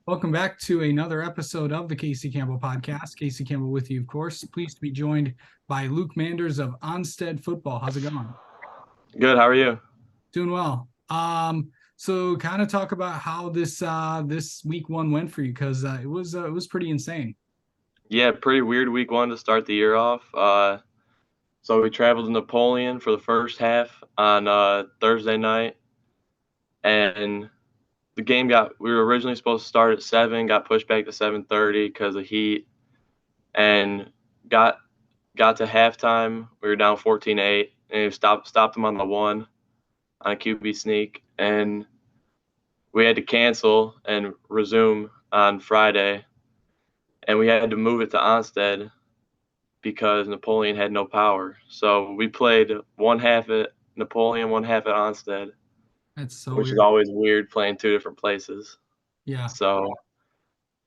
Welcome back to another episode of the Casey Campbell podcast. Casey Campbell with you, of course. Pleased to be joined by Luke Manders of Onstead Football. How's it going? Good. How are you? Doing well. So kind of talk about how this week one went for you because it was pretty insane. Yeah, pretty weird week one to start the year off. So we traveled to Napoleon for the first half on Thursday night, and we were originally supposed to start at 7, got pushed back to 7:30 because of heat, and got got to halftime. We were down 14-8, and we stopped them on the one on a QB sneak, and we had to cancel and resume on Friday, and we had to move it to Onstead because Napoleon had no power. So we played one half at Napoleon, one half at Onstead, That's so which is weird. always weird playing two different places. Yeah. So,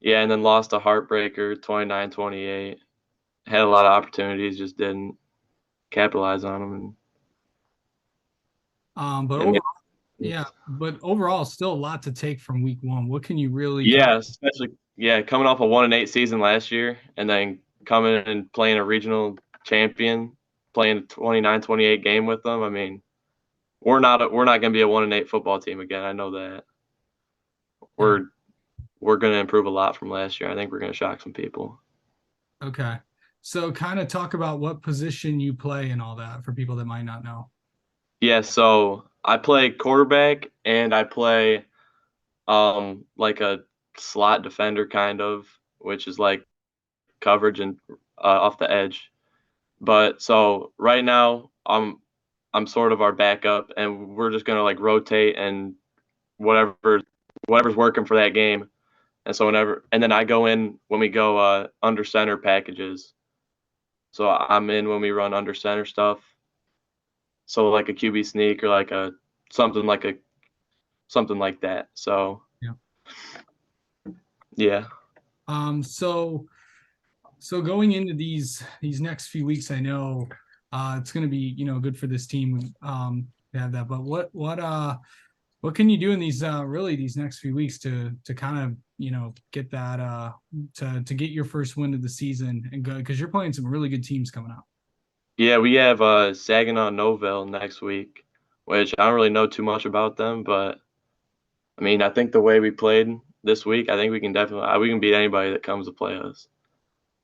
yeah, and then lost a heartbreaker 29-28. Had a lot of opportunities, just didn't capitalize on them. But And overall, yeah, but overall, still a lot to take from week one. What can you really kind yeah, especially coming off a 1-8 season last year and then coming and playing a regional champion, playing a 29-28 game with them. I mean, we're not going to be a 1-8 football team again. I know that. yeah. We're going to improve a lot from last year. I think we're going to shock some people. Okay. So kind of talk about what position you play and all that for people that might not know. Yeah, so I play quarterback and I play like a slot defender kind of, which is like coverage and off the edge. But so right now I'm sort of our backup and we're just gonna like rotate and whatever whatever's working for that game. And so and then I go in when we go under center packages. So I'm in when we run under center stuff. So like a QB sneak or like a something like a something like that. So Yeah. yeah. So going into these next few weeks, I know it's going to be good for this team to have that. But what can you do in these really these next few weeks to kind of get that to get your first win of the season and go because you're playing some really good teams coming up. Yeah, we have Saginaw Novell next week, which I don't really know too much about them, but I mean, I think the way we played this week, I think we can definitely we can beat anybody that comes to play us.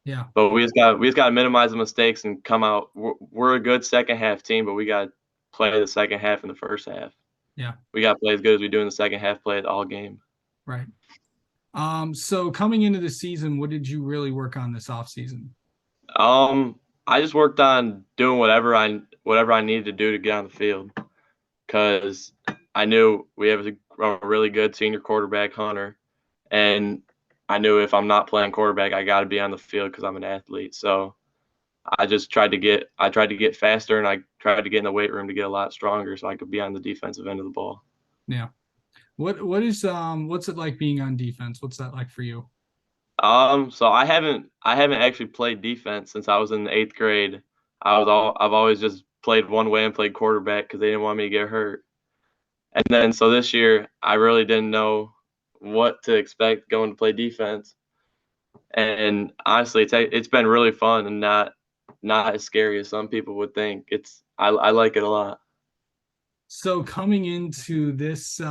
Yeah, But we just got to minimize the mistakes and come out. We're a good second half team, but we got to play the second half in the first half. yeah, We got to play as good as we do in the second half. Play it all game. right. So coming into the season, what did you really work on this off season? I just worked on doing whatever I needed to do to get on the field because I knew we have a really good senior quarterback, Hunter, and I knew if I'm not playing quarterback, I got to be on the field because I'm an athlete. So I tried to get faster and I tried to get in the weight room to get a lot stronger so I could be on the defensive end of the ball. Yeah. What's it like being on defense? What's that like for you? So I haven't actually played defense since I was in the 8th grade. I've always just played one way and played quarterback because they didn't want me to get hurt. And then so this year I really didn't know what to expect going to play defense. And honestly, it's been really fun and not as scary as some people would think. I like it a lot. So coming into this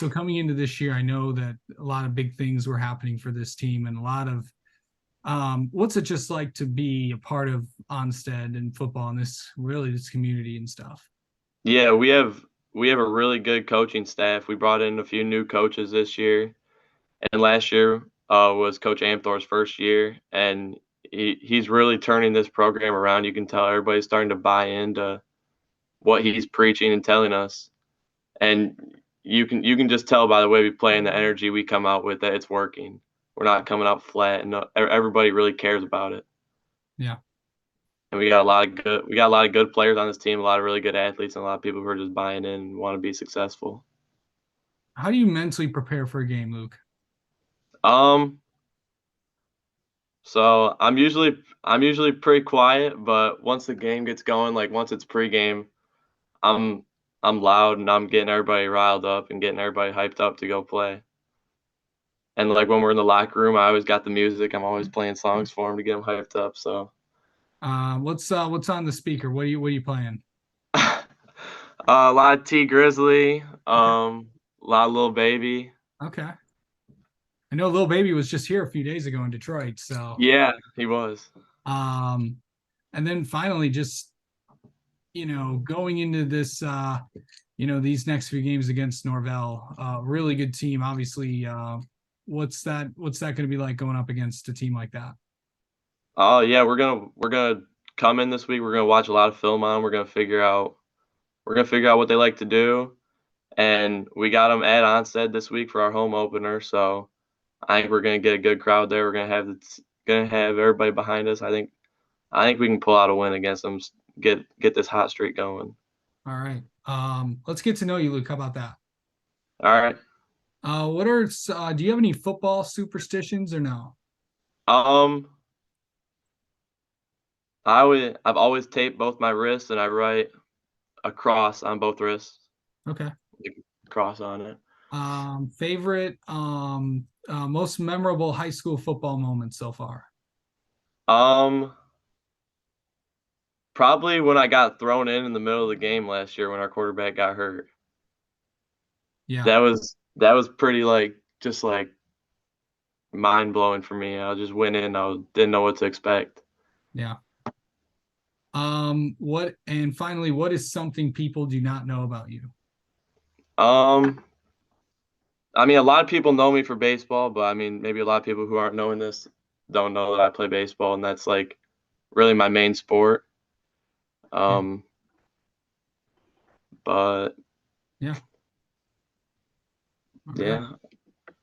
coming into this year, I know that a lot of big things were happening for this team and a lot of what's it just like to be a part of Onstead and football and this community and stuff. Yeah, we have a really good coaching staff. We brought in a few new coaches this year, and last year was Coach Amthor's first year, and he's really turning this program around. You can tell everybody's starting to buy into what he's preaching and telling us, and you can just tell by the way we play and the energy we come out with that it's working. We're not coming out flat, and everybody really cares about it. Yeah. And we got a lot of good players on this team, a lot of really good athletes, and a lot of people who are just buying in and want to be successful. How do you mentally prepare for a game, Luke? Um, so I'm usually pretty quiet, but once the game gets going, like once it's pregame, I'm I'm loud and I'm getting everybody riled up and getting everybody hyped up to go play. And like when we're in the locker room, I always got the music. I'm always playing songs for him to get him hyped up. So What's on the speaker? What are you playing? a lot of T Grizzly, Okay. a lot of Lil Baby. Okay. I know Lil Baby was just here a few days ago in Detroit. So, Yeah, he was. um, and then finally, just going into this, these next few games against Norvell, really good team. Obviously, what's that going to be like going up against a team like that? Oh yeah, we're gonna come in this week. We're gonna watch a lot of film on 'em. We're gonna figure out what they like to do, and we got them at Onstead this week for our home opener. So I think we're gonna get a good crowd there. We're gonna have everybody behind us. I think we can pull out a win against them. Get this hot streak going. All right. Let's get to know you, Luke. How about that? All right. Do you have any football superstitions or no? Um, I've always taped both my wrists and I write a cross on both wrists, Okay. like a cross on it. Favorite, most memorable high school football moment so far? Um, Probably when I got thrown in the middle of the game last year when our quarterback got hurt. Yeah. That was pretty like just like mind blowing for me. I just went in, didn't know what to expect. Yeah. And finally, what is something people do not know about you? Um, I mean, a lot of people know me for baseball, but I mean, maybe a lot of people who aren't knowing this don't know that I play baseball, and that's like really my main sport. Yeah. Um, but Yeah. All right. yeah, All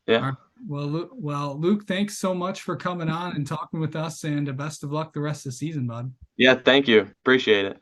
yeah, right. Luke, thanks so much for coming on and talking with us, and best of luck the rest of the season, bud. yeah. Thank you, appreciate it.